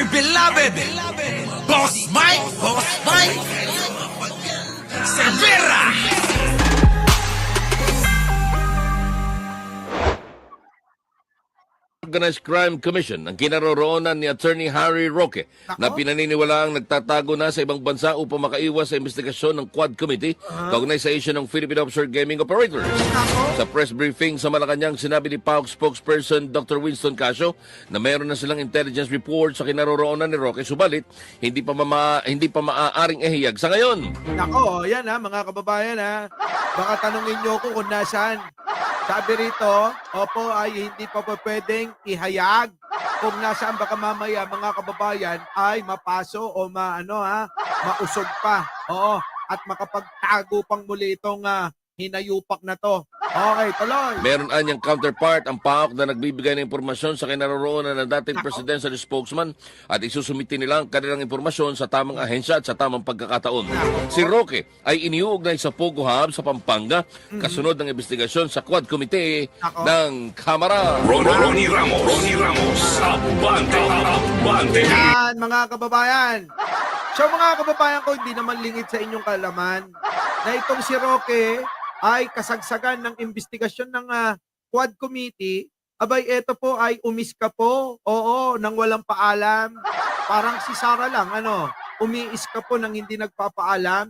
my beloved Boss Mike Severa. Organized Crime Commission ang kinaroroonan ni Attorney Harry Roque na pinaniniwalaang nagtatago na sa ibang bansa upang makaiwas sa investigasyon ng Quad Committee kaugnay sa issue ng Philippine Offshore Gaming Operators. Sa press briefing sa Malacanang, sinabi ni PAOK spokesperson Dr. Winston Casio na mayroon na silang intelligence report sa kinaroroonan ni Roque, subalit hindi pa maaaring ihayag sa ngayon. Nako, yan ha, mga kababayan ha. Baka tanungin nyo ko kung nasaan. Sabi rito, opo ay hindi pa po pwedeng ihayag kung nasaan, baka mamaya mga kababayan ay mapaso o mausog pa. Oo, at makapagtago pang muli itong hinayupak na to. Okay, tuloy. Meron anyang counterpart ang PAOK na nagbibigay ng impormasyon sa kinaroroonan ng dating presidential spokesman at isusumiti nila ang kanilang impormasyon sa tamang ahensya at sa tamang pagkakataon. Si Roque ay iniuugnay sa Pogo Hub sa Pampanga kasunod ng investigasyon sa Quad Committee ng Kamara. Ronnie Ramos, Abante. Yan, mga kababayan. So mga kababayan ko, hindi naman lingid sa inyong kalaman na itong si Roque ay kasagsagan ng investigasyon ng Quad Committee. Abay, eto po ay umiska po. Oo, nang walang paalam. Parang si Sara lang, umiiska po nang hindi nagpapaalam.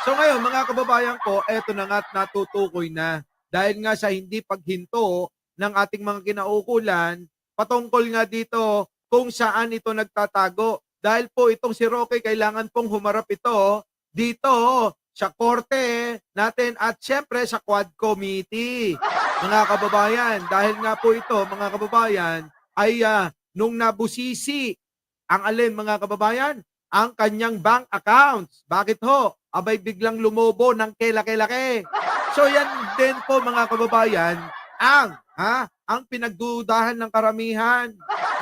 So ngayon, mga kababayan ko, eto na nga at natutukoy na. Dahil nga sa hindi paghinto ng ating mga kinaukulan, patungkol nga dito kung saan ito nagtatago. Dahil po itong si Roque, kailangan pong humarap ito dito sa korte natin at syempre sa Quad Committee. Mga kababayan, dahil nga po ito, mga kababayan, ay nung nabusisi ang alin, mga kababayan, ang kanyang bank accounts. Bakit ho? Abay biglang lumobo ng kelaki-laki. So yan din po, mga kababayan, ang pinagdudahan ng karamihan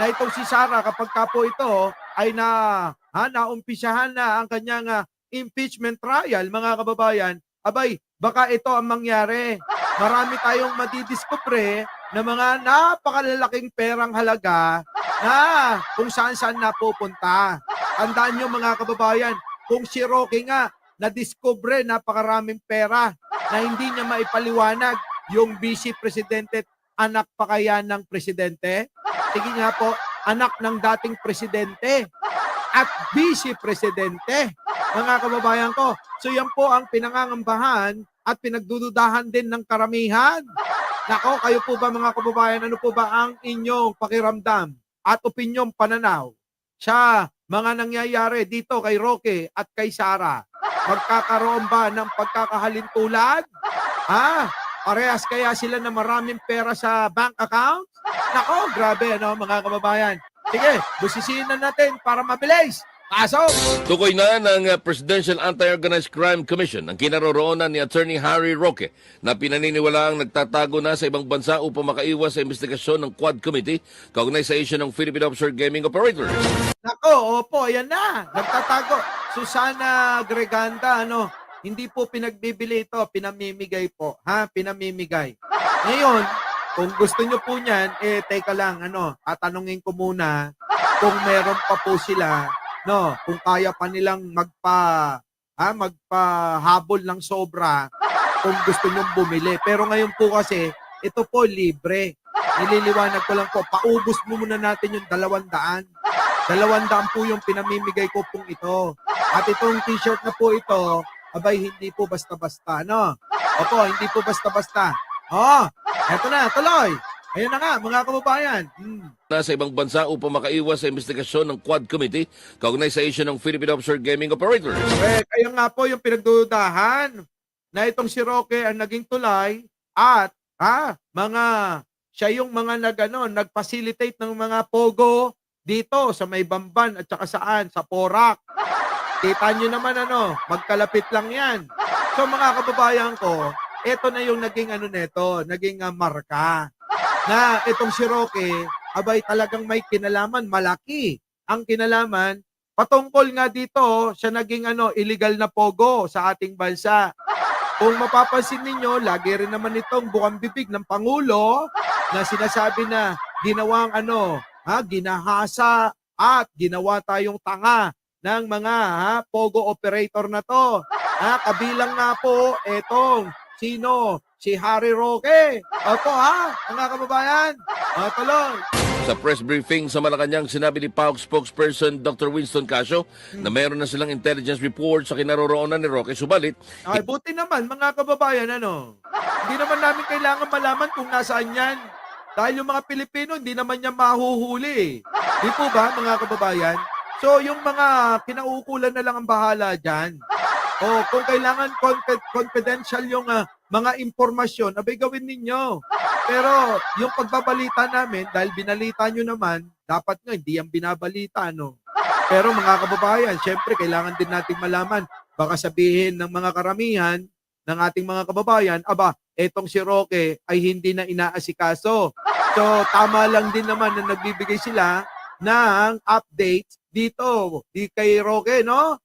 na itong si Sara, kapag ka po ito ay naumpisahan na ang kanyang impeachment trial, mga kababayan, abay, baka ito ang mangyari. Marami tayong madidiskubre na mga napakalalaking perang halaga na kung saan-saan napupunta. Tandaan nyo, mga kababayan, kung si Roque nga nadiskubre napakaraming pera na hindi niya maipaliwanag yung vice presidente, anak pa kaya ng presidente? Sige nga po, anak ng dating presidente at vice presidente, mga kababayan ko. So yan po ang pinangangambahan at pinagdududahan din ng karamihan. Nako, kayo po ba, mga kababayan, ano po ba ang inyong pakiramdam at opinyong pananaw sa mga nangyayari dito kay Roque at kay Sara? Magkakaroon ba ng pagkakahalintulad? Parehas kaya sila na maraming pera sa bank account? Nako, grabe, mga kababayan. Sige, busisiin na natin para mabilis. Pasok! Tukoy na ng Presidential Anti-Organized Crime Commission ang kinaroroonan ni Attorney Harry Roque na pinaniniwalaang nagtatago na sa ibang bansa upang makaiwas sa investigasyon ng Quad Committee kaugnay sa issue ng Philippine Offshore Gaming Operators. Nako, opo, ayan na. Nagtatago. Susana Greganda, hindi po pinagbibili ito, pinamimigay po. Pinamimigay. Ngayon, kung gusto nyo po niyan, teka lang, tatanungin ko muna kung meron pa po sila, kung kaya pa nilang magpahabol ng sobra kung gusto nyong bumili. Pero ngayon po kasi, ito po libre. Nililiwanag ko lang po, paubos mo muna natin yung 200. 200 po yung pinamimigay ko pong ito. At itong t-shirt na po ito, abay, hindi po basta-basta, Opo, hindi po basta-basta. Eto na, tuloy. Ayun na nga, mga kababayan. Sa ibang bansa upang makaiwas sa investigasyon ng Quad Committee kaugnay sa issue ng Philippine Offshore Gaming Operators. Kaya nga po yung pinagdudahan na itong si Roque ang naging tulay at siya yung mga nag-facilitate ng mga pogo dito sa may Bamban at saka saan, sa Porac. Kita nyo naman magkalapit lang yan. So mga kababayan ko, ito na yung naging naging marka na itong si Roque, abay talagang may kinalaman, malaki ang kinalaman patungkol nga dito sa naging illegal na pogo sa ating bansa. Kung mapapansin ninyo, lagi rin naman itong bukang bibig ng Pangulo na sinasabi na ginawang ginahasa at ginawa tayong tanga ng mga pogo operator na to. Kabilang nga po etong sino? Si Harry Roque. Opo mga kababayan. Tuloy. Sa press briefing sa Malacanang, sinabi ni PAOK spokesperson Dr. Winston Casio na meron na silang intelligence report sa kinaroroonan ni Roque. Subalit, Ay, buti naman mga kababayan, hindi naman namin kailangan malaman kung nasaan yan. Dahil yung mga Pilipino, hindi naman yan mahuhuli. Di po ba mga kababayan? So yung mga kinaukulan na lang ang bahala dyan. O kung kailangan confidential yung mga impormasyon, abay gawin ninyo. Pero yung pagbabalita namin, dahil binalita nyo naman, dapat nga hindi yan binabalita, Pero mga kababayan, syempre kailangan din nating malaman. Baka sabihin ng mga karamihan ng ating mga kababayan, etong si Roque ay hindi na inaasikaso. So tama lang din naman na nagbibigay sila ng updates dito, di kay Roque, no?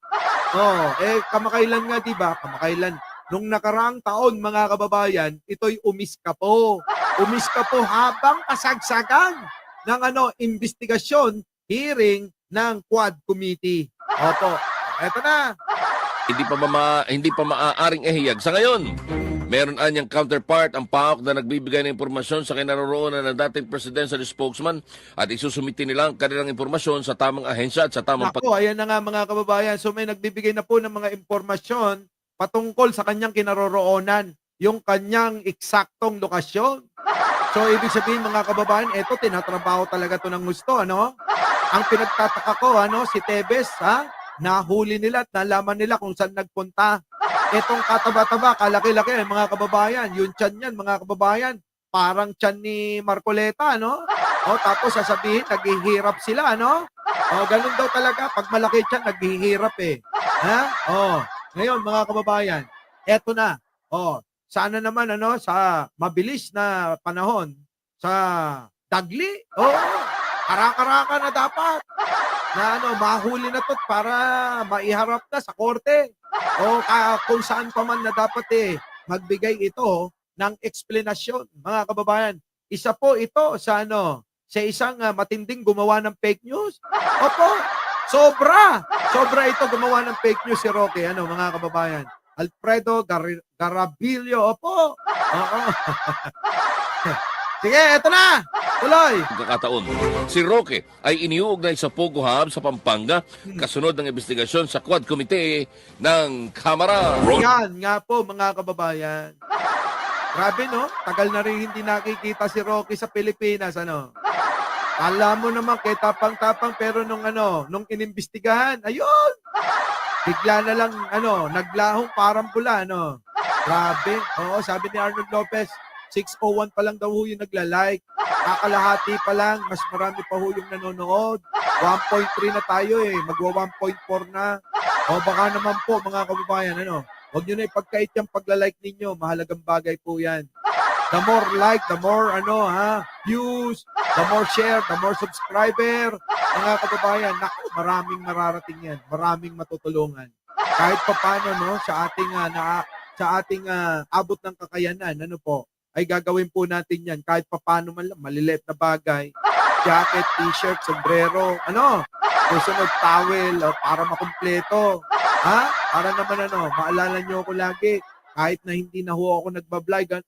Kamakailan nga, di ba? Kamakailan. Nung nakaraang taon, mga kababayan, ito'y umiska po habang kasagsagan ng investigasyon, hearing ng Quad Committee. Opo, eto na. hindi pa maaaring ihayag. Sa ngayon, meron anyang counterpart ang PAOK na nagbibigay ng impormasyon sa kinaroroonan ng dating presidential spokesman at isusumiti nila ang kanilang impormasyon sa tamang ahensya at sa tamang ayan na nga mga kababayan. So may nagbibigay na po ng mga impormasyon patungkol sa kanyang kinaroroonan, yung kanyang eksaktong lokasyon. So ibig sabihin mga kababayan, eto tinatrabaho talaga to ng gusto, Ang pinagtataka ko, si Tebes, nahuli nila at nalaman nila kung saan nagpunta. Etong kataba-taba, kalaki-laki, mga kababayan. Yung tiyan yan, mga kababayan, parang tiyan ni Marcoleta, tapos sasabihin, naghihirap sila, ganun daw talaga. Pag malaki tiyan, naghihirap Ngayon, mga kababayan, eto na. Sana naman, sa mabilis na panahon, sa Dagli, karaka-raka na dapat. Na mahuli na to para maiharap na sa korte. Kung saan pa man na dapat magbigay ito ng eksplenasyon, mga kababayan. Isa po ito sa sa isang matinding gumawa ng fake news. Opo, sobra ito gumawa ng fake news si Roque, mga kababayan. Alfredo Garabilio, opo. Sige, eto na. Tuloy. Pagkakataon, si Roque ay iniuugnay sa Pogo Hub sa Pampanga kasunod ng investigasyon sa Quad Committee ng Kamara. Yan nga po mga kababayan. Grabe tagal na rin hindi nakikita si Roque sa Pilipinas, Alam mo naman kay tapang-tapang pero nung inimbestigahan, ayun. Bigla na lang naglahong parang pula, Grabe. Sabi ni Arnold Lopez, 601 pa lang daw yung nagla-like. Kakalahati pa lang, mas marami pa yung nanonood. 1.3 na tayo magwa 1.4 na. Baka naman po mga kababayan, huwag nyo na ipagkait yung pagla-like ninyo. Mahalagang bagay po yan. The more like, the more views, the more share, the more subscriber. Mga kababayan, maraming mararating yan. Maraming matutulungan. Kahit pa paano sa ating abot ng kakayanan, ay gagawin po natin yan kahit paano man lang, maliliit na bagay, jacket, t-shirt, sombrero, susunod towel, para makumpleto. Para naman maalala nyo ako lagi, kahit na hindi na ako nagbablog,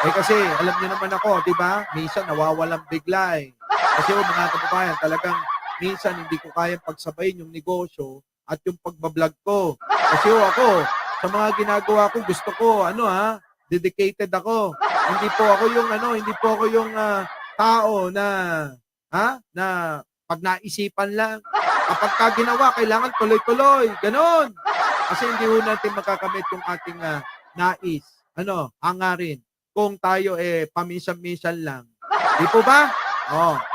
kasi alam nyo naman ako, di ba? Minsan nawawalang bigla Kasi mga kababayan, talagang minsan hindi ko kayang pagsabayin yung negosyo at yung pagbablog ko. Kasi ako, sa mga ginagawa ko, gusto ko, dedicated ako. Hindi po ako yung tao na pag naisipan lang. Kapag ginawa, kailangan tuloy-tuloy. Ganon. Kasi hindi ho natin makakamit yung ating nais. Hangarin. Kung tayo paminsan-minsan lang. Di po ba?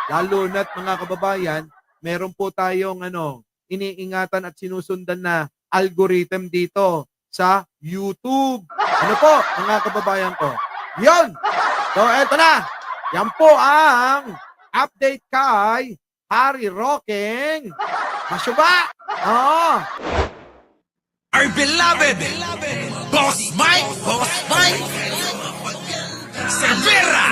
Lalo na't mga kababayan, meron po tayong iniingatan at sinusundan na algorithm dito sa YouTube. Po, mga kababayan ko? Yun! So, eto na. Yan po ang update kay Harry Roque Masuba. Our beloved Boss Mike Severa.